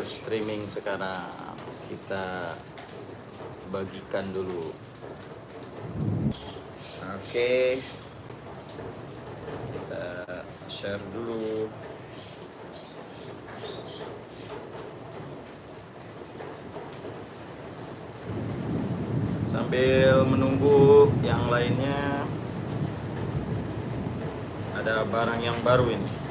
live streaming sekarang. Kita bagikan dulu. Oke. Kita share dulu. Sambil menunggu yang lainnya, ada barang yang baru ini.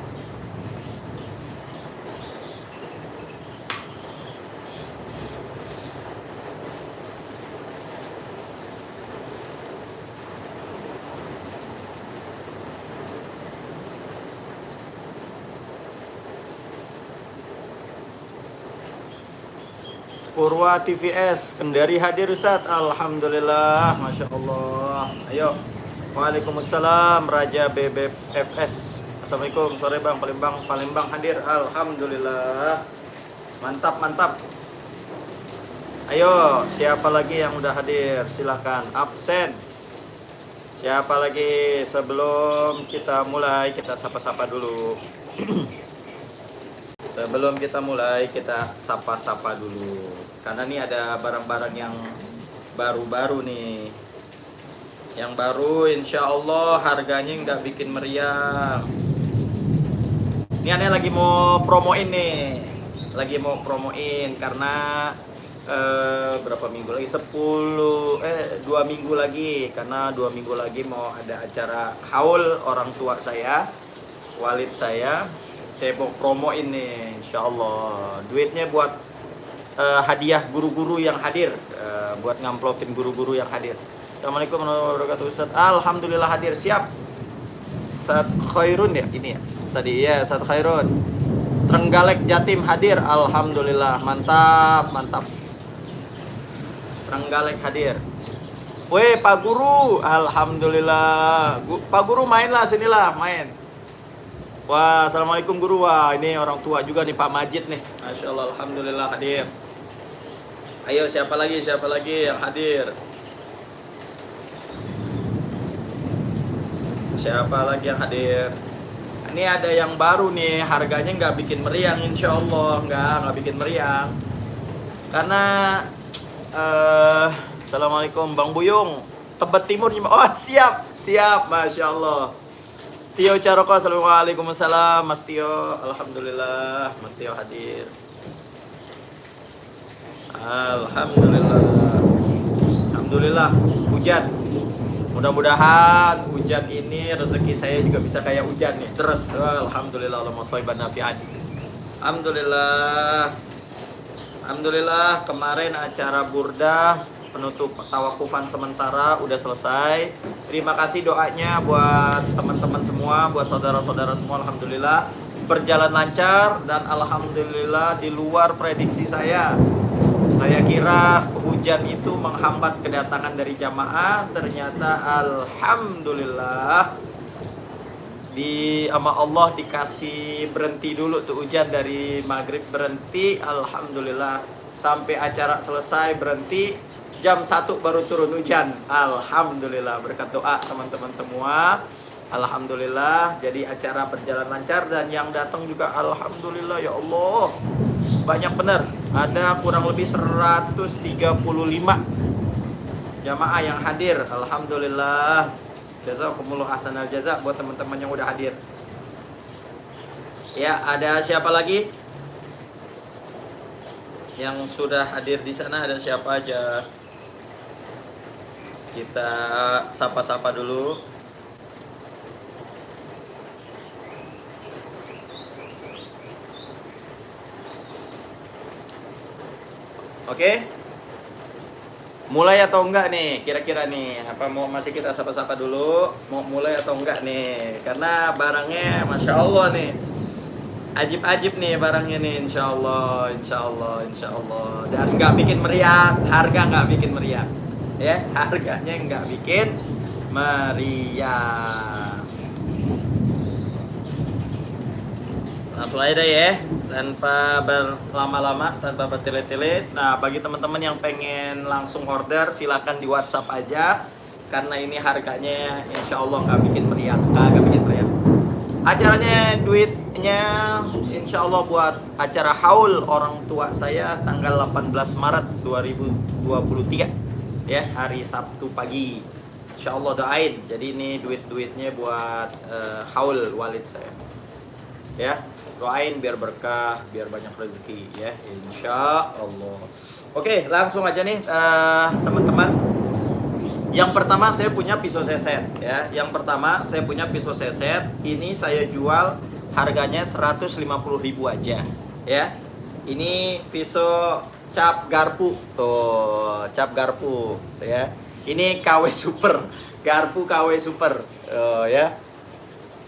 Purwa TVS Kendari hadir Ustaz. Alhamdulillah, Masya Allah. Ayo. Waalaikumsalam Raja BBFS. Assalamualaikum, sore Bang. Palembang hadir. Alhamdulillah. Mantap, mantap. Ayo, siapa lagi yang udah hadir? Silahkan absen. Siapa lagi? Sebelum kita mulai, kita sapa-sapa dulu. Sebelum kita mulai, kita sapa-sapa dulu. Karena ini ada barang-barang yang baru-baru nih. Yang baru insya Allah harganya nggak bikin meriah. Ini aneh lagi mau promoin nih. Lagi mau promoin karena berapa minggu lagi? 2 minggu lagi. Karena 2 minggu lagi mau ada acara haul orang tua saya, walid saya mau promoin nih, insya Allah. Duitnya buat hadiah guru-guru yang hadir, buat ngamplopin guru-guru yang hadir. Assalamualaikum warahmatullahi wabarakatuh Ustaz. Alhamdulillah hadir, siap. Saat Khairun ya, ini ya. Tadi ya, Saat Khairun. Trenggalek Jatim hadir, alhamdulillah, mantap, mantap. Trenggalek hadir. Weh, Pak Guru, alhamdulillah. Pak Guru mainlah, sinilah, main. Wah, assalamualaikum guru. Wah, ini orang tua juga nih Pak Majid nih. Masya Allah, alhamdulillah hadir. Ayo, siapa lagi yang hadir? Siapa lagi yang hadir? Ini ada yang baru nih, harganya nggak bikin meriang, insya Allah nggak bikin meriang. Karena assalamualaikum Bang Buyung, Tebet Timur. Oh, siap, Masya Allah. Tio Caroko, assalamualaikum Mas Tio, alhamdulillah, Mas Tio hadir. Alhamdulillah, hujan. Mudah-mudahan hujan ini rezeki saya juga bisa kayak hujan nih. Terus, alhamdulillah, Allahumma shayban nafi'an. Alhamdulillah, kemarin acara burdah penutup tawakufan sementara udah selesai. Terima kasih doanya buat teman-teman semua, buat saudara-saudara semua. Alhamdulillah berjalan lancar dan alhamdulillah di luar prediksi saya. Saya kira hujan itu menghambat kedatangan dari jamaah, ternyata alhamdulillah sama Allah dikasih berhenti dulu tuh hujan, dari maghrib berhenti, alhamdulillah sampai acara selesai berhenti. Jam 1 baru turun hujan. Alhamdulillah, berkat doa teman-teman semua. Alhamdulillah, jadi acara berjalan lancar dan yang datang juga alhamdulillah, ya Allah. Banyak benar. Ada kurang lebih 135 jamaah yang hadir. Alhamdulillah. Jazakumullah ahsanal jaza buat teman-teman yang udah hadir. Ya, ada siapa lagi? Yang sudah hadir di sana ada siapa aja? Kita sapa-sapa dulu. Oke? Mulai atau enggak nih? Kira-kira nih, apa mau masih kita sapa-sapa dulu? Mau mulai atau enggak nih? Karena barangnya Masya Allah nih, ajib-ajib nih barangnya nih, insya Allah. Dan nggak bikin meriah, harga nggak bikin meriah. Ya, harganya nggak bikin meriah. Langsung aja deh ya, tanpa berlama-lama, tanpa bertele-tele. Nah, bagi teman-teman yang pengen langsung order, silakan di WhatsApp aja. Karena ini harganya insya Allah nggak bikin meriah, Acaranya duitnya insya Allah buat acara haul orang tua saya tanggal 18 Maret 2023 ya, hari Sabtu pagi. Insya Allah doain. Jadi ini duit-duitnya buat haul walid saya. Ya, doain biar berkah, biar banyak rezeki ya, insya Allah. Oke, langsung aja nih teman-teman. Yang pertama saya punya pisau seset ya. Yang pertama saya punya pisau seset. Ini saya jual harganya 150.000 aja ya. Ini pisau cap garpu. Tuh, cap garpu ya. Ini KW Super. Garpu KW Super. Ya.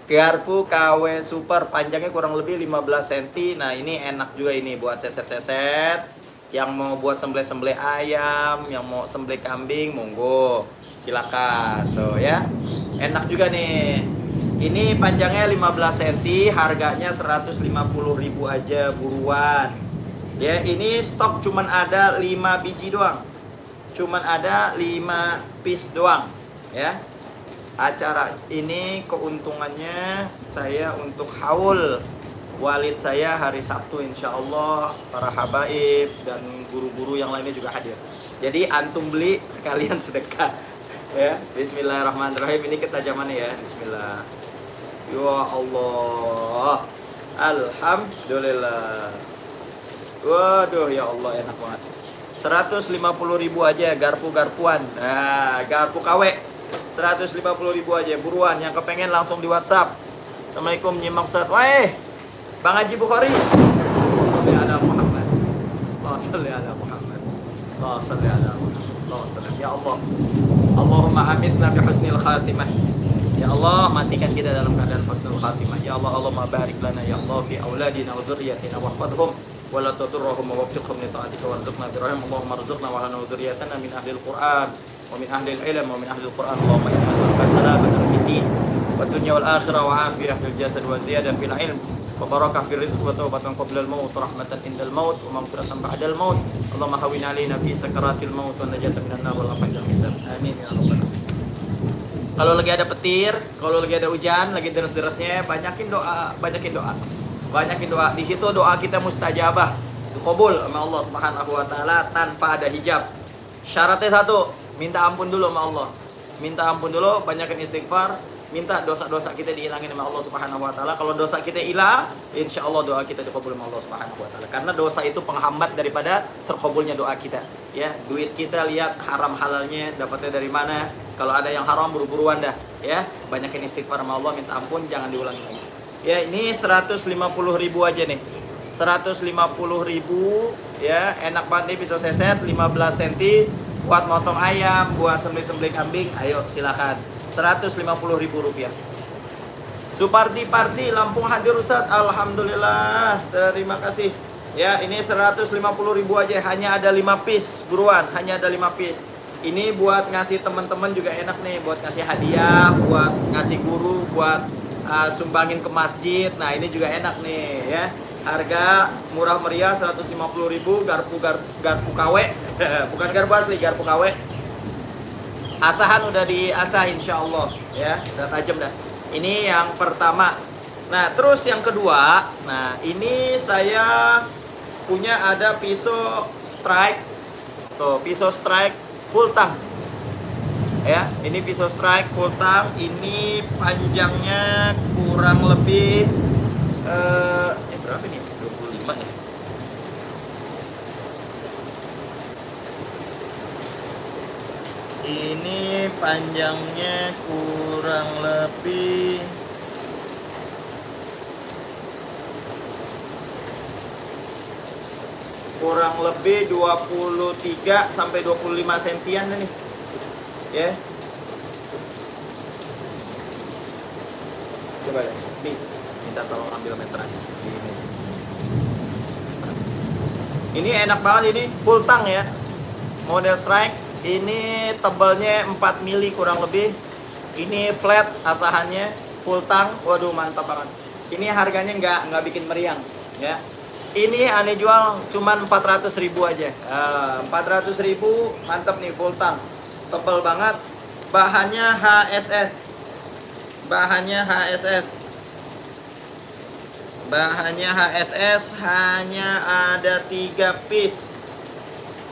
Garpu KW Super, panjangnya kurang lebih 15 cm. Nah, ini enak juga ini buat seset-seset. Yang mau buat sembelih-sembelih ayam, yang mau sembelih kambing, monggo. Silakan tuh ya. Enak juga nih. Ini panjangnya 15 cm, harganya 150.000 aja, buruan. Ya, ini stok cuman ada 5 biji doang. Cuman ada 5 piece doang, ya. Acara ini keuntungannya saya untuk haul walid saya hari Sabtu, insya Allah para habaib dan guru-guru yang lainnya juga hadir. Jadi antum beli sekalian sedekah ya. Bismillahirrahmanirrahim. Ini ketajamannya ya. Bismillah. Ya Allah, alhamdulillah. Waduh ya Allah, enak banget. 150.000 aja garpu-garpuan. Nah, garpu KW 150.000 aja, buruan. Yang kepengen langsung di WhatsApp. Assalamualaikum nyimak Ustaz. Wah, Bang Haji Bukhari. Allahumma sholli ala Muhammad. Allahumma sholli ala Muhammad. Allahumma sholli ala Muhammad. Allahumma sholli ya Allah. Allahumma amitna bi husnil khatimah. Ya Allah, matikan kita dalam keadaan husnul khatimah. Ya Allah, Allahumma barik lana ya Allah fi auladina wa dzurriyyatina wahfadhhum wa la tadurruhum wa waffiqhum li ta'atika warzuqna birrahim. Allahumma arzuqna wa lana dzurriyyatana min ahlil Qur'an wa min ahlil ilm wa min ahlil Qur'an. Allahumma inna nas'aluka salamatan fid din wa dunya wal akhirah wa afiyah fil jasad wa ziyadah fil ilm wa barakah fil rizq wa taubatan qabla al maut rahmatan indal maut wa maghfiratan ba'da al maut. Allahumma hawwin alaina fi sakaratil maut wa najatan minan nar wal afiyatan hisab. Amin ya rabbal alamin. Kalau lagi ada petir, kalau lagi ada hujan, lagi deras-derasnya, banyakin doa, banyakin doa. Banyakin doa. Di situ doa kita mustajabah, dikabul sama Allah Subhanahu wa taala tanpa ada hijab. Syaratnya satu, minta ampun dulu sama Allah. Minta ampun dulu, banyakin istighfar, minta dosa-dosa kita dihilangin sama Allah Subhanahu wa taala. Kalau dosa kita hilang, insya Allah doa kita dikabul sama Allah Subhanahu wa taala. Karena dosa itu penghambat daripada terkabulnya doa kita. Ya, duit kita lihat haram halalnya dapatnya dari mana. Kalau ada yang haram buru-buruan dah, ya. Banyakin istighfar sama Allah, minta ampun, jangan diulangi lagi. Ya, ini 150.000 aja nih. 150.000 ya, enak banget nih pisau seset 15 cm buat motong ayam, buat sembelih-sembelih kambing. Ayo silakan. 150.000 rupiah. Supardi Pardi Lampung hadir Ustaz. Alhamdulillah. Terima kasih. Ya, ini 150.000 aja, hanya ada 5 piece, buruan, hanya ada 5 piece. Ini buat ngasih teman-teman juga enak nih, buat ngasih hadiah, buat ngasih guru, buat sumbangin ke masjid. Nah, ini juga enak nih ya. Harga murah meriah 150.000, garpu KW. Bukan garpu asli, garpu KW. Asahan udah diasah insya Allah ya, udah tajam dah. Ini yang pertama. Nah, terus yang kedua, nah ini saya punya ada pisau strike. Tuh, pisau strike full tang. Ya, ini pisau strike full tang. Ini panjangnya kurang lebih berapa nih? 25 ya. Ini panjangnya kurang lebih kurang lebih 23 sampai 25 sentian nih. Ya. Coba deh. Nih, minta tolong ambil meterannya. Ini enak banget, ini full tang ya. Model strike. Ini tebalnya 4 mili kurang lebih. Ini flat asahannya, full tang. Waduh, mantap banget. Ini harganya nggak bikin meriang ya. Ini aneh jual cuman 400.000 aja. 400.000 mantap nih, full tang. Tebal banget. Bahannya HSS. Bahannya HSS. Bahannya HSS, hanya ada 3 piece.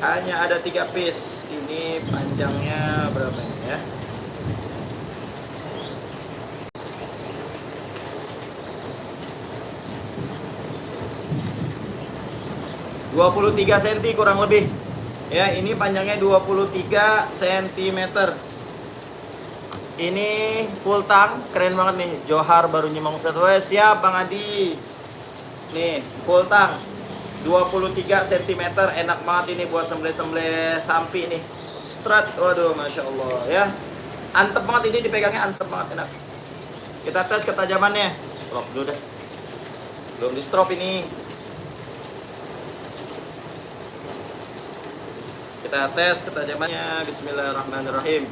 Hanya ada 3 piece. Ini panjangnya berapa ini ya? 23 cm kurang lebih. Ya, ini panjangnya 23 cm. Ini full tang, keren banget nih. Johar baru nyemong set. Wes, siap Bang Adi. Nih, full tang 23 cm, enak banget ini buat sembelih-sembelih sampi nih. Trat, waduh, masya Allah ya. Antep banget ini, dipegangnya antep banget, enak. Kita tes ketajamannya. Strop dulu deh. Belum di strop ini. Kita tes ketajamannya. Bismillahirrahmanirrahim.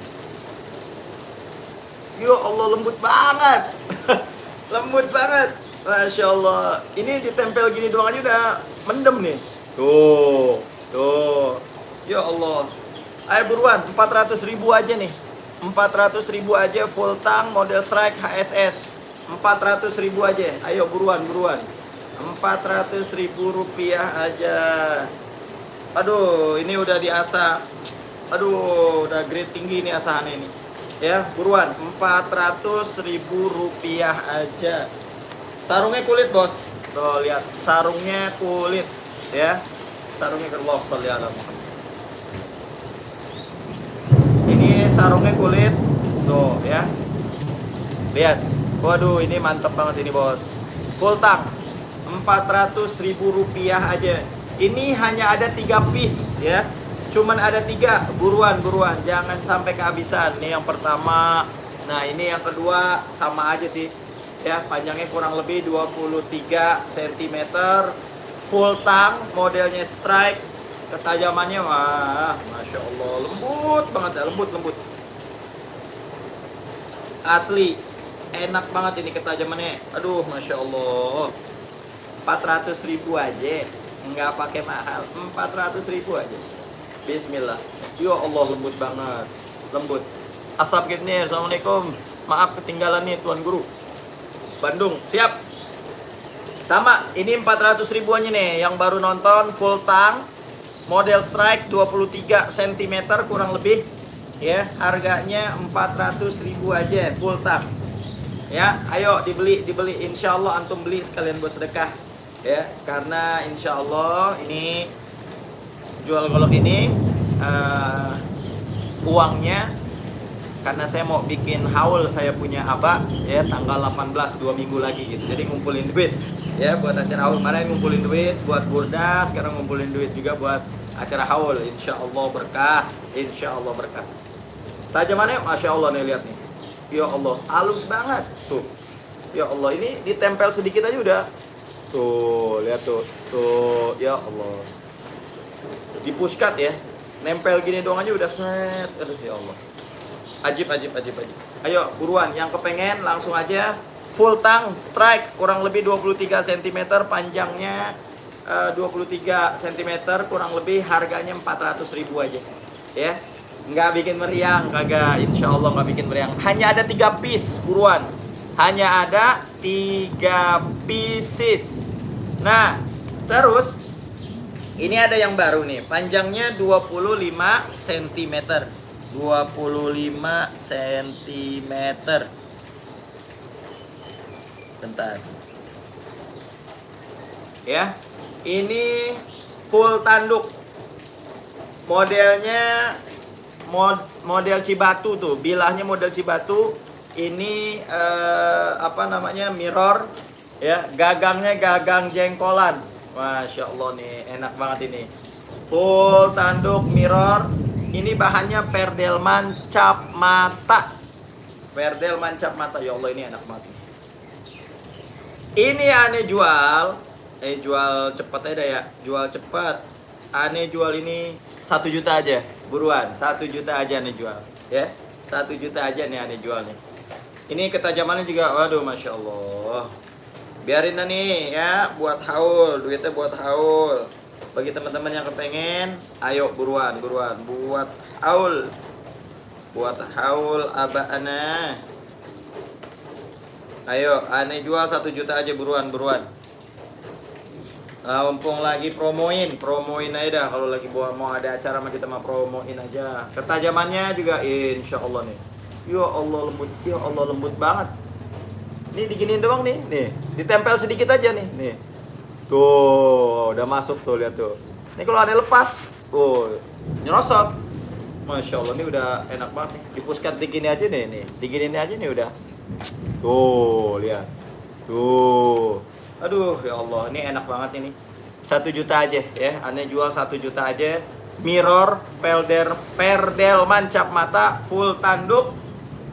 Ya Allah, lembut banget. Lembut banget. Masya Allah. Ini ditempel gini doang aja udah mendem nih. Tuh. Tuh. Ya Allah. Ayo buruan, 400.000 aja nih. 400.000 aja full tang model strike HSS. 400.000 aja. Ayo buruan, buruan. 400.000 rupiah aja. Aduh, ini udah diasah. Aduh, udah grade tinggi nih asahannya ini. Ya, buruan, 400.000 rupiah aja. Sarungnya kulit, bos. Tuh, lihat. Sarungnya kulit. Ya. Sarungnya kulit. Allah sholli ala Muhammad. Ini sarungnya kulit. Tuh, ya. Lihat. Waduh, ini mantep banget ini, bos. Full tang. 400.000 rupiah aja. Ini hanya ada 3 piece, ya. Cuman ada 3, buruan, buruan, jangan sampai kehabisan. Ini yang pertama. Nah, ini yang kedua sama aja sih. Ya, panjangnya kurang lebih 23 cm. Full tang, modelnya strike. Ketajamannya wah, masya Allah, lembut banget ya, lembut. Asli, enak banget ini ketajamannya. Aduh, masya Allah. 400.000 aja, nggak pakai mahal. 400.000 aja. Bismillah. Ya Allah, lembut banget. Lembut. Asap gini. Assalamualaikum. Maaf ketinggalan nih Tuan Guru. Bandung, siap. Sama, ini 400.000 aja nih. Yang baru nonton full tang model strike 23 cm kurang lebih. Ya, harganya 400.000 aja full tang. Ya, ayo dibeli. Insya Allah antum beli sekalian buat sedekah. Ya, karena insya Allah ini jual golok ini uangnya, karena saya mau bikin haul, saya punya abah ya tanggal 18, 2 minggu lagi gitu. Jadi ngumpulin duit ya buat acara haul. Kemarin ngumpulin duit buat burda, sekarang ngumpulin duit juga buat acara haul. Insya Allah berkah, insya Allah berkah. Tajamannya masya Allah nih, lihat nih. Ya Allah, halus banget tuh. Ya Allah, ini ditempel sedikit aja udah. Tuh, lihat tuh. Tuh, ya Allah. Di pushcut ya, nempel gini doang aja udah set. Aduh ya Allah, ajib. Ayo buruan, yang kepengen langsung aja. Full tang strike kurang lebih 23 cm, panjangnya 23 cm kurang lebih, harganya 400.000 aja ya. Nggak bikin meriang, kagak, insya Allah nggak bikin meriang. Hanya ada 3 piece, buruan. Hanya ada 3 pieces. Nah, terus ini ada yang baru nih, panjangnya 25 cm. 25 cm. Bentar. Ya. Ini full tanduk. Modelnya model Cibatu tuh, bilahnya model Cibatu. Ini apa namanya? Mirror ya, gagangnya gagang jengkolan. Masya Allah nih, enak banget ini. Full tanduk mirror. Ini bahannya Perdelman cap mata. Perdelman cap mata. Ya Allah, ini enak banget. Ini aneh jual. Jual cepat aja ya. Jual cepat. Aneh jual ini 1 juta aja. Buruan, 1 juta aja aneh jual. Ya, 1 juta aja nih aneh jual nih. Ini ketajamannya juga, waduh, Masya Allah. Biarin nih ya, buat haul, duitnya buat haul. Bagi teman-teman yang kepengen, ayo buruan buat haul. Buat haul abah ana. Ayo, aneh jual 1 juta aja, buruan. Mumpung lagi promoin aja dah. Kalau lagi mau ada acara mah kita mah promoin aja. Ketajamannya juga insya Allah nih. Ya Allah lembut banget. Nih diginiin doang nih, ditempel sedikit aja nih. Tuh, udah masuk tuh, lihat tuh. Ini kalau ada lepas, nyerosot. Masya Allah, ini udah enak banget nih. Dipuskat digini aja nih, diginiin aja nih udah. Tuh, lihat. Tuh. Aduh, ya Allah, ini enak banget ini. 1 juta aja ya, aneh jual 1 juta aja. Mirror, perdelman cap mata, full tanduk,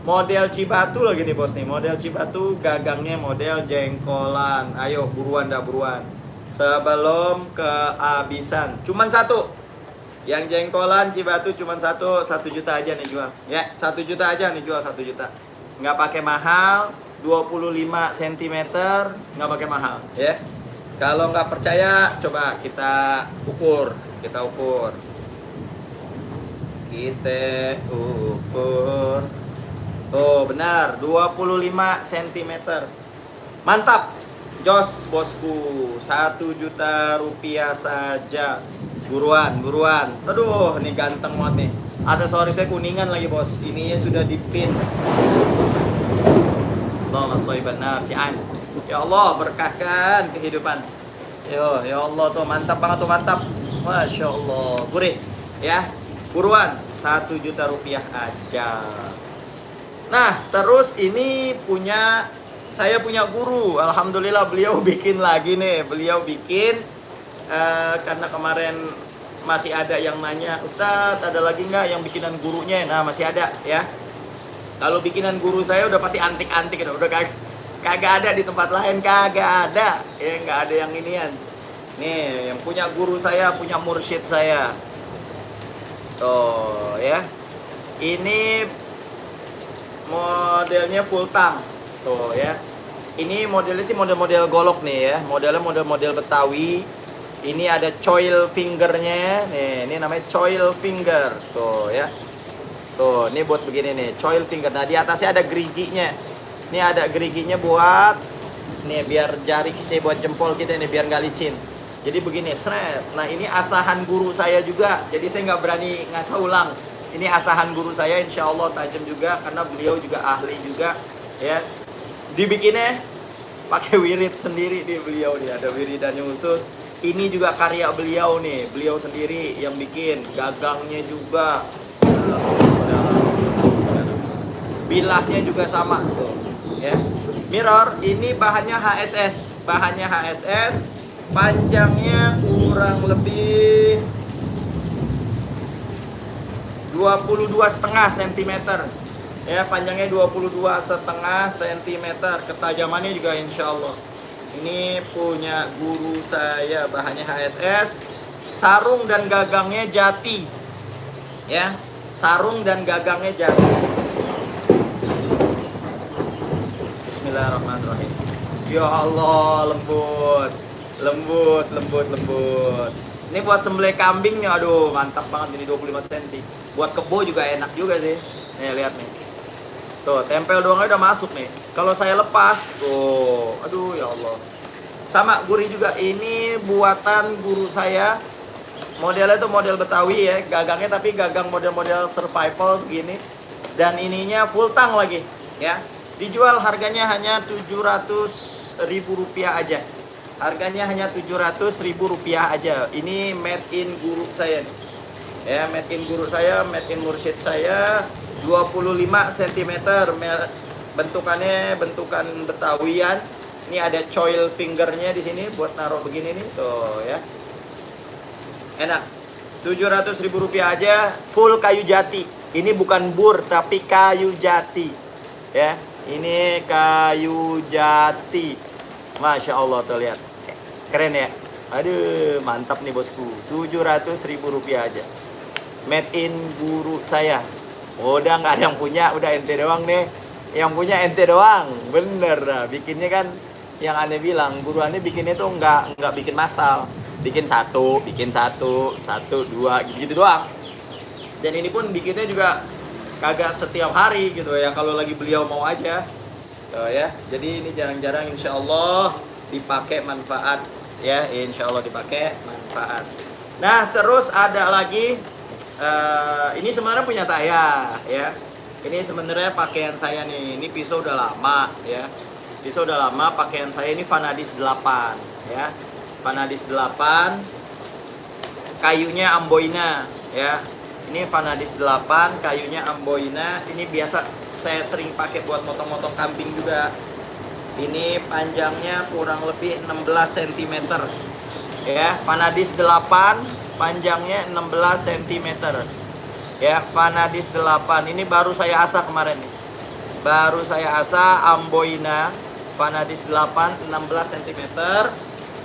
model Cibatu lagi nih bos nih. Model Cibatu, gagangnya model jengkolan. Ayo buruan dah buruan. Sebelum kehabisan. Cuman satu. Yang jengkolan Cibatu cuman 1 juta aja nih jual. Ya, 1 juta aja nih jual 1 juta. Nggak pakai mahal. 25 cm nggak pakai mahal ya. Kalau nggak percaya coba kita ukur tuh benar 25 cm mantap jos bosku. 1 juta rupiah saja, buruan. Aduh ini ganteng banget nih, aksesorisnya kuningan lagi bos, ininya sudah dipin. Allahumma shayban nafi'an. Ya Allah, berkahkan kehidupan. Ya Allah tuh mantap banget tuh, mantap. Masya Allah, gurih ya. Buruan, 1 juta rupiah aja. Nah, terus ini saya punya guru. Alhamdulillah beliau bikin lagi nih. Karena kemarin masih ada yang nanya, Ustadz ada lagi nggak yang bikinan gurunya? Nah, masih ada ya. Kalau bikinan guru saya udah pasti antik-antik, udah kagak ada di tempat lain, kagak ada. Ya nggak ada yang inian. Nih, yang punya guru saya, punya mursyid saya. Tuh ya. Ini modelnya full tang. Tuh ya. Ini modelnya sih model-model golok nih ya. Modelnya model-model Betawi. Ini ada coil fingernya. Nih, ini namanya coil finger. Tuh ya. Tuh, ini buat begini nih, coil finger. Nah, di atasnya ada geriginya. Ini ada geriginya buat nih biar jari kita, buat jempol kita nih biar nggak licin. Jadi begini, seret. Nah, ini asahan guru saya juga. Jadi saya nggak berani ngasah ulang. Ini asahan guru saya, insya Allah tajam juga karena beliau juga ahli juga, ya. Dibikinnya pakai wirid sendiri nih beliau nih, ada wiridannya khusus. Ini juga karya beliau nih, beliau sendiri yang bikin. Gagangnya juga. Bilahnya juga sama tuh, ya. Mirror ini bahannya HSS, panjangnya kurang lebih 22,5 cm. Ya, panjangnya 22,5 cm. Ketajamannya juga insya Allah. Ini punya guru saya, bahannya HSS. Sarung dan gagangnya jati. Ya, sarung dan gagangnya jati. Bismillahirrahmanirrahim. Ya Allah, lembut. Ini buat sembelih kambingnya, aduh mantap banget ini 25 cm. Buat kebo juga enak juga sih. Nih lihat nih. Tuh, tempel doang aja udah masuk nih. Kalau saya lepas, tuh, aduh ya Allah. Sama gurih juga, ini buatan guru saya. Modelnya tuh model Betawi ya, gagangnya tapi gagang model-model survival begini. Dan ininya full tang lagi, ya. Dijual harganya hanya Rp700.000 aja. Harganya hanya Rp700.000 aja. Ini made in guru saya nih. Ya, made in guru saya, made in mursyid saya. 25 cm. Bentukannya bentukan Betawian. Ini ada coil fingernya di sini buat naruh begini nih, tuh ya. Enak. Rp700.000 aja, full kayu jati. Ini bukan bur tapi kayu jati. Ya. Ini kayu jati. Masya Allah tuh lihat. Keren ya. Aduh mantap nih bosku. Rp700.000 aja. Made in guru saya. Udah nggak ada yang punya. Udah ente doang nih. Yang punya ente doang. Bener dah. Bikinnya kan yang aneh bilang. Guru aneh bikinnya tuh nggak bikin massal. Bikin satu, dua gitu doang. Dan ini pun bikinnya juga kagak setiap hari gitu ya, kalau lagi beliau mau aja ya. Jadi ini jarang-jarang insya Allah dipakai manfaat ya, insya Allah dipakai manfaat. Nah terus ada lagi, ini sebenarnya punya saya ya. Ini sebenarnya pakaian saya nih. Ini pisau udah lama ya. Pisau udah lama, pakaian saya ini Vanadis 8 ya. Vanadis 8, kayunya Amboina ya. Ini Vanadis 8, kayunya Amboina. Ini biasa saya sering pakai buat motong-motong kambing juga. Ini panjangnya kurang lebih 16 cm ya. Vanadis 8, panjangnya 16 cm ya. Vanadis 8 ini baru saya asah kemarin nih. Baru saya asah Amboina Vanadis 8 16 cm.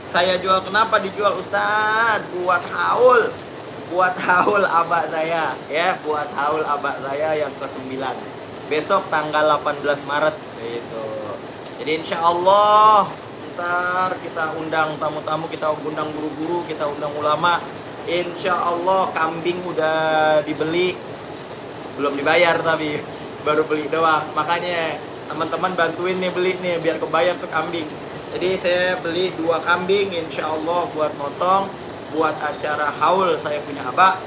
Saya jual, kenapa dijual Ustadz? Buat haul. Buat haul abah saya ya, buat haul abah saya yang ke-9. Besok tanggal 18 Maret gitu. Jadi insya Allah ntar kita undang tamu-tamu, kita undang guru-guru, kita undang ulama. Insya Allah kambing udah dibeli, belum dibayar tapi baru beli doang. Makanya teman-teman bantuin nih beli nih biar kebayar tuh kambing. Jadi saya beli 2 kambing insya Allah buat motong, buat acara haul saya punya abah.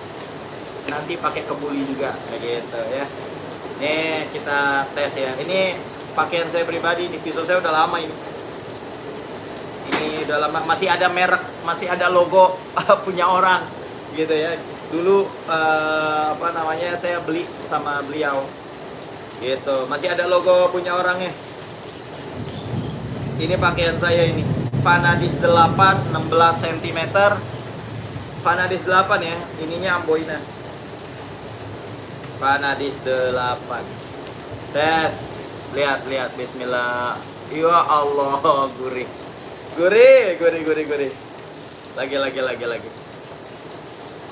Nanti pakai kebuli juga kayak gitu ya. Nih kita tes ya. Ini pakaian saya pribadi, ini pisau saya udah lama ini. Ini udah lama, masih ada merek, masih ada logo punya orang gitu ya. Dulu saya beli sama beliau gitu, masih ada logo punya orangnya. Ini pakaian saya ini Vanadis 8 16 cm. Vanadis 8 ya, ininya Amboina. Vanadis 8. Tes, lihat bismillah. Ya Allah, gurih. Lagi.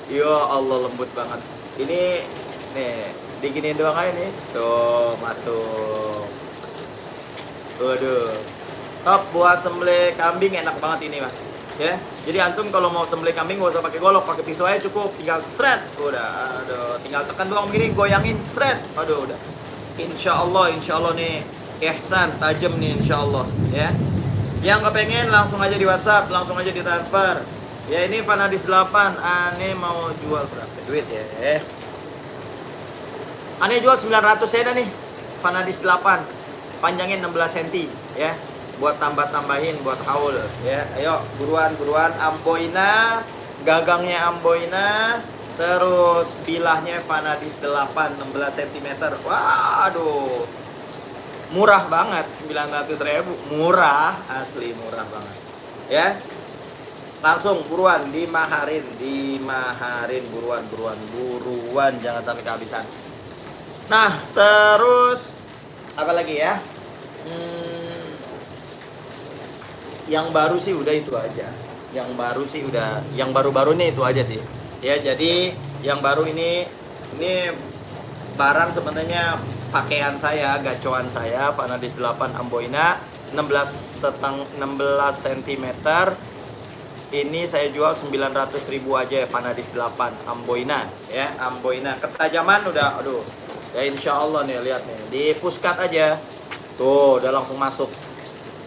Ya Allah, lembut banget. Ini nih, diginiin doang aja nih. Tuh, masuk. Waduh. Top buat sembelih kambing, enak banget ini, Mas. Ya. Jadi antum kalau mau sembelih kambing gak usah pakai golok, pakai pisau aja cukup. Tinggal seret. Udah, aduh, tinggal tekan doang begini, goyangin seret. Aduh, udah. Insya Allah nih ihsan, tajam nih insya Allah ya. Yang kepengen langsung aja di WhatsApp, langsung aja ditransfer. Ya ini Vanadis 8, Ane mau jual berapa duit ya? Ane jual 900 ya nih. Vanadis 8, panjangnya 16 cm ya. Buat tambah-tambahin buat haul ya. Ayo buruan Amboina, gagangnya Amboina, terus bilahnya Vanadis 8 16 cm. Waduh. Murah banget, 900.000, murah, asli murah banget ya. Langsung buruan dimaharin buruan, jangan sampai kehabisan. Nah terus apa lagi ya, yang baru sih udah itu aja. Yang baru-baru nih itu aja sih ya. Jadi yang baru ini barang sebenarnya pakaian saya, gacoan saya Vanadis 8 Amboina 16 cm. Ini saya jual 900.000 aja Vanadis 8 Amboina ya. Amboina ketajaman udah, aduh ya insya Allah nih, lihat nih di puskat aja tuh udah langsung masuk.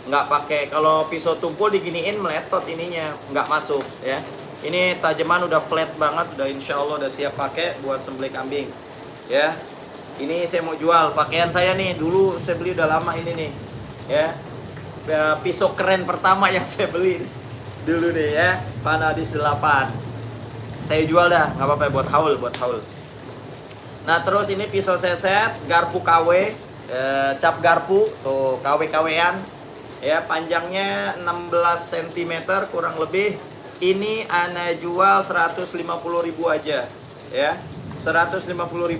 Nggak pakai, kalau pisau tumpul diginiin meletot ininya, nggak masuk ya. Ini tajaman udah flat banget, udah insya Allah udah siap pakai buat sembelih kambing ya. Ini saya mau jual pakaian saya nih, dulu saya beli udah lama ini nih ya. Pisau keren pertama yang saya beli dulu nih ya, Vanadis 8. Saya jual dah, nggak apa-apa buat haul. Nah terus ini pisau seset, garpu KW, cap garpu, tuh KW-KW-an ya, panjangnya 16 cm kurang lebih. Ini Ana jual 150.000 aja ya. 150.000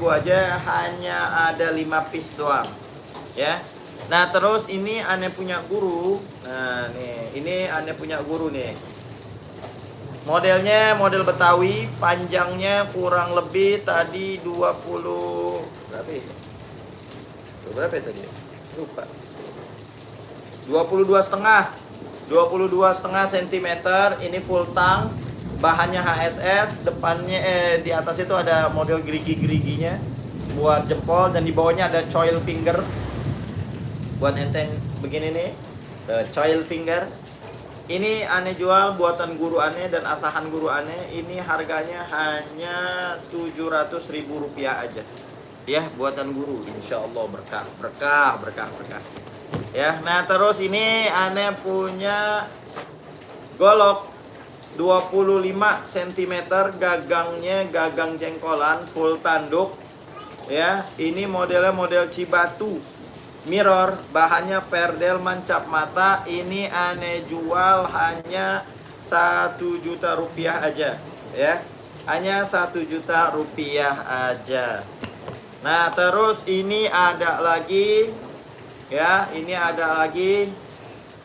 aja, hanya ada 5 piece doang ya. Nah terus ini Ane punya guru. Nah nih, ini Ane punya guru nih. Modelnya model Betawi, panjangnya kurang lebih tadi 20 berapa ya? Berapa ya tadi? Lupa. 22,5 cm. Ini full tank. Bahannya HSS, depannya di atas itu ada model gerigi-geriginya buat jempol, dan di bawahnya ada coil finger buat enteng begini nih, coil finger Ini aneh jual buatan guru aneh dan asahan guru aneh. Ini harganya hanya 700.000 rupiah aja. Ya, buatan guru. Insya Allah berkah, berkah, berkah, berkah. Ya, nah terus ini aneh punya golok 25 cm, gagangnya gagang jengkolan, full tanduk. Ya, ini modelnya model Cibatu. Mirror, bahannya perdelman cap mata. Ini aneh jual hanya 1 juta rupiah aja, ya. Hanya 1 juta rupiah aja. Nah, terus ini ada lagi, ya. Ini ada lagi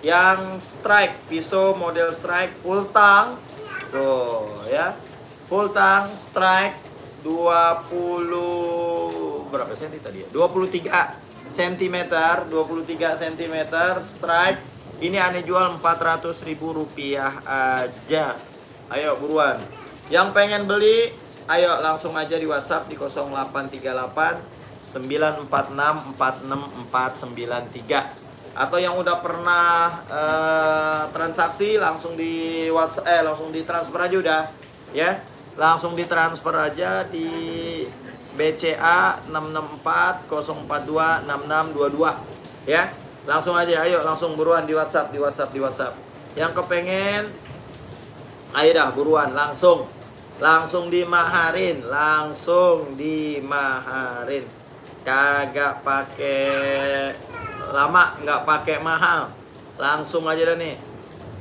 yang strike, pisau model strike full tang. Tuh, ya. Full tang strike 20 berapa senti tadi ya? 23 cm, 23 cm strike. Ini aneh jual 400.000 rupiah aja. Ayo buruan. Yang pengen beli, ayo langsung aja di WhatsApp di 0838 946 46493. Atau yang udah pernah transaksi langsung di WhatsApp, langsung ditransfer aja udah, ya. Langsung ditransfer aja di BCA 664 042 6622, ya. Langsung aja, ayo langsung buruan di WhatsApp, di WhatsApp, di WhatsApp. Yang kepengen, ayo dah buruan langsung dimaharin, langsung dimaharin. Kagak pakai lama, nggak pakai mahal, langsung aja dah nih.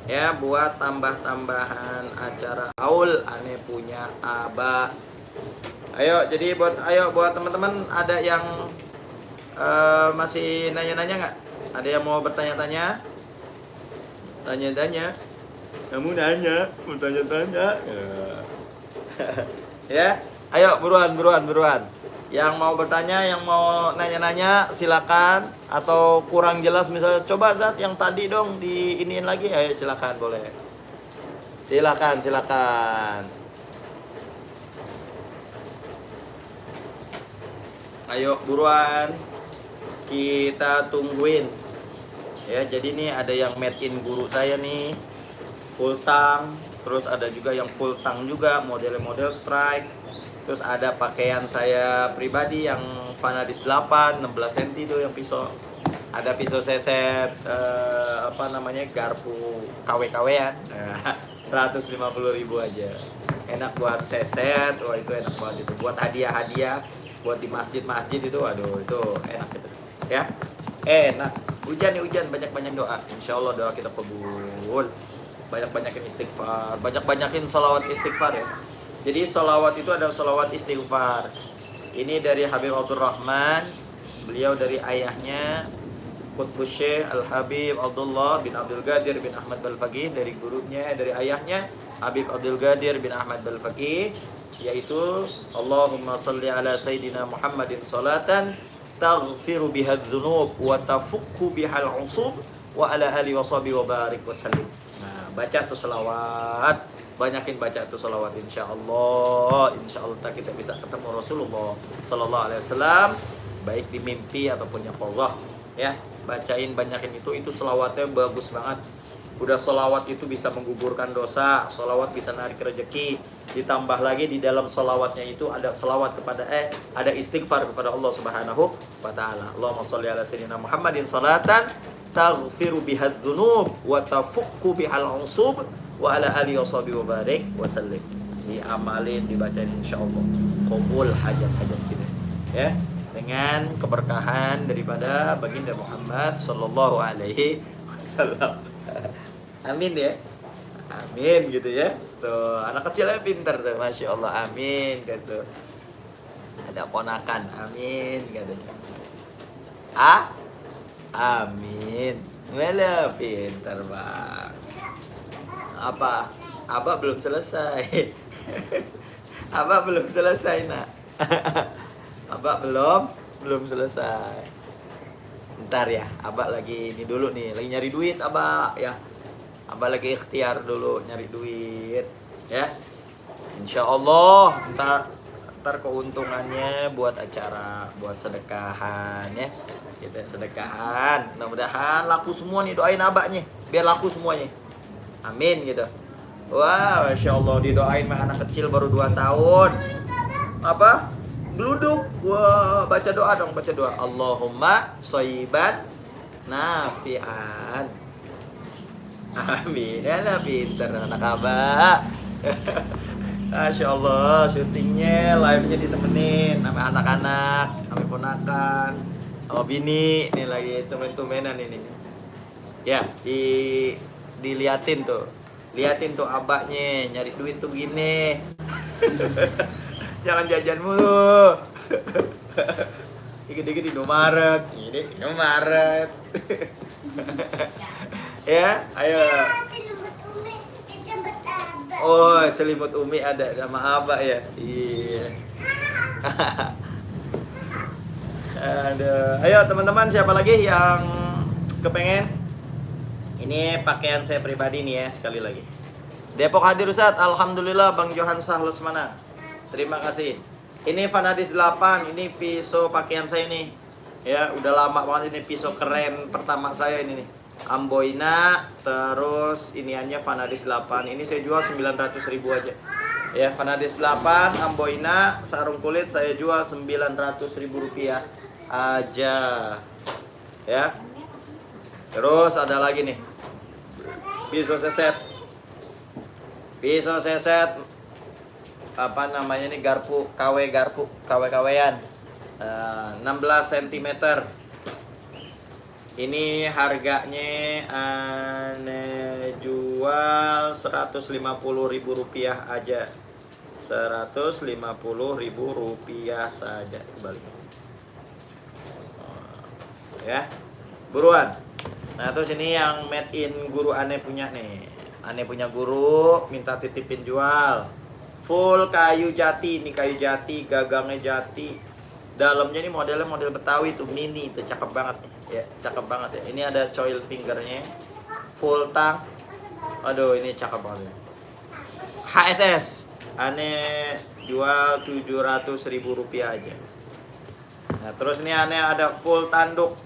Ya, buat tambah-tambahan acara haul aneh punya aba. Ayo, jadi buat teman-teman ada yang masih nanya-nanya nggak? Ada yang mau bertanya-tanya? Tanya-tanya? Kamu nanya, mau tanya-tanya? Ya, ayo buruan. Yang mau bertanya, yang mau nanya-nanya, silakan. Atau kurang jelas misalnya, coba Zat yang tadi dong diiniin lagi, ayo silakan, boleh. Silakan. Ayo buruan, kita tungguin. Ya, jadi nih ada yang made in guru saya nih, full tang. Terus ada juga yang full tang juga, model strike. Terus ada pakaian saya pribadi yang Vanadis 8, 16 cm tuh yang pisau. Ada pisau seset, garpu KW-KW-an. 150.000 aja. Enak buat seset, wah itu enak banget itu. Buat hadiah-hadiah, buat di masjid-masjid itu, aduh itu enak gitu. Ya, enak. Hujan, banyak-banyak doa. Insya Allah doa kita kabul. Banyak-banyakin istighfar, banyak-banyakin salawat istighfar ya. Jadi salawat itu adalah salawat istighfar. Ini dari Habib Abdurrahman, beliau dari ayahnya Qutbus Syekh Al-Habib Abdullah bin Abdul Qadir bin Ahmad Balfaqih, dari gurunya, dari ayahnya Habib Abdul Qadir bin Ahmad Balfaqih, yaitu Allahumma salli ala Sayyidina Muhammadin salatan taghfiru bihad dhunub wa tafukku bihal usub wa ala alihi wa sahbihi wa barik wa sallim. Nah, baca tuh selawat, banyakin baca tuh selawat, insya Allah kita bisa ketemu Rasulullah Sallallahu Alaihi Wasallam, baik di mimpi ataupun yang qazah, ya. Bacain, banyakin itu selawatnya bagus banget. Udah selawat itu bisa menggugurkan dosa, selawat bisa narik rezeki. Ditambah lagi di dalam selawatnya itu ada selawat kepada ada istighfar kepada Allah Subhanahu wa taala. Allahumma shalli ala sayyidina Muhammadin salatan taghfiru bihadz dzunub wa tafukku bihal usub wa ala alihi washabihi wa barik wa sallim. Diamalin, dibacain, insyaallah qabul hajat-hajat kita, ya, dengan keberkahan daripada baginda Muhammad sallallahu alaihi wasallam. Amin ya. Amin gitu ya. Tuh, anak kecilnya pintar tuh, Masya Allah, amin gitu. Ada ponakan, amin katanya. Amin. Malah pintar bang. Apa? Abah belum selesai. Abah belum selesai nak. Abah belum selesai. Ntar ya, Abah lagi ini dulu nih, lagi nyari duit Abah ya. Abah lagi ikhtiar dulu nyari duit, ya. Insya Allah ntar keuntungannya buat acara, buat sedekahan ya. Kita sedekahan, mudah-mudahan laku semua nih, doain Abahnya biar laku semuanya. Amin gitu. Wah, Masya Allah, didoain sama anak kecil baru 2 tahun. Apa? Geluduk. Wah, baca doa dong, baca doa. Allahumma shoyiban nafi'an. Amin. Ya, pinter anak abah. Masya Allah, syutingnya, live-nya ditemenin sama anak-anak, sama ponakan, sama bini. Ini lagi tumen-tumenan ini. Ya, diliatin tuh. Liatin tuh abahnya, nyari duit tuh gini. Jangan jajan mulu. Dikit-dikit di Indomaret, ini Indomaret. Ya, ayo. Oh, selimut Umi ada sama Abah ya. Iya. Aduh. Ayo teman-teman, siapa lagi yang kepengen? Ini pakaian saya pribadi nih ya, sekali lagi. Depok hadir Ustaz. Alhamdulillah Bang Johan Sahlesmana. Terima kasih. Ini Vanadis 8, ini pisau pakaian saya nih. Ya, udah lama banget ini pisau keren pertama saya ini nih. Amboina, terus iniannya Vanadis 8. Ini saya jual 900.000 aja. Ya, Vanadis 8, Amboina, sarung kulit saya jual 900.000 rupiah aja. Ya. Terus ada lagi nih. Pisau seset. Pisau seset apa namanya ini, garpu, KW-KW-an. 16 cm. Ini harganya aneh jual 150.000 rupiah aja. 150.000 rupiah saja. Kembali. Ya. Buruan. Nah, terus ini yang made in guru aneh punya nih. Aneh punya guru, minta titipin jual. Full kayu jati, ini kayu jati, gagangnya jati. Dalamnya ini modelnya model Betawi tuh, mini itu cakep banget nih. Ya, cakep banget ya. Ini ada coil fingernya. Full tang. Aduh, ini cakep banget. HSS. Aneh jual 700.000 rupiah aja. Nah, terus ini aneh ada full tanduk.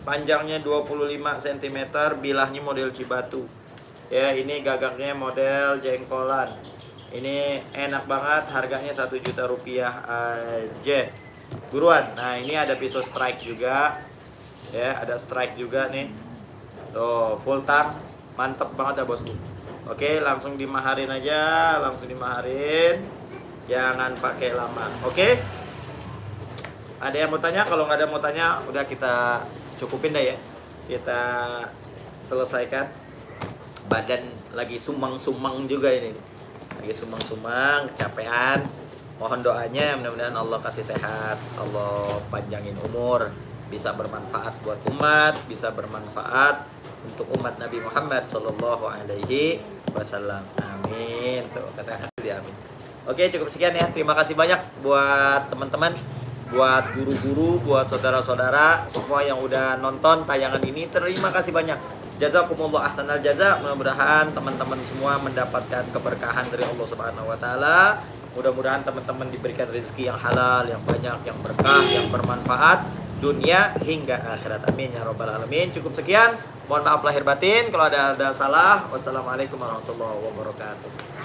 Panjangnya 25 cm, bilahnya model Cibatu. Ya, ini gagaknya model jengkolan. Ini enak banget, harganya 1 juta rupiah aja. Buruan. Nah, ini ada pisau strike juga. Ya, ada strike juga nih. Tuh, full tang. Mantep banget ya, Bosku. Oke, langsung dimaharin aja, langsung dimaharin. Jangan pakai lama. Oke? Ada yang mau tanya? Kalau nggak ada mau tanya, udah kita cukupin dah ya. Kita selesaikan. Badan lagi sumang-sumang juga ini. Lagi sumang-sumang, kecapean. Mohon doanya, mudah-mudahan Allah kasih sehat, Allah panjangin umur, bisa bermanfaat buat umat, bisa bermanfaat untuk umat Nabi Muhammad Sallallahu Alaihi Wasallam. Amin. Tuh kata dia amin. Oke, cukup sekian ya. Terima kasih banyak buat teman-teman, buat guru-guru, buat saudara-saudara semua yang udah nonton tayangan ini. Terima kasih banyak. Jazakumullah ahsanal jaza. Mudah-mudahan teman-teman semua mendapatkan keberkahan dari Allah Subhanahu wa taala. Mudah-mudahan teman-teman diberikan rezeki yang halal, yang banyak, yang berkah, yang bermanfaat dunia hingga akhirat. Amin ya rabbal alamin. Cukup sekian. Mohon maaf lahir batin kalau ada salah. Wassalamualaikum warahmatullahi wabarakatuh.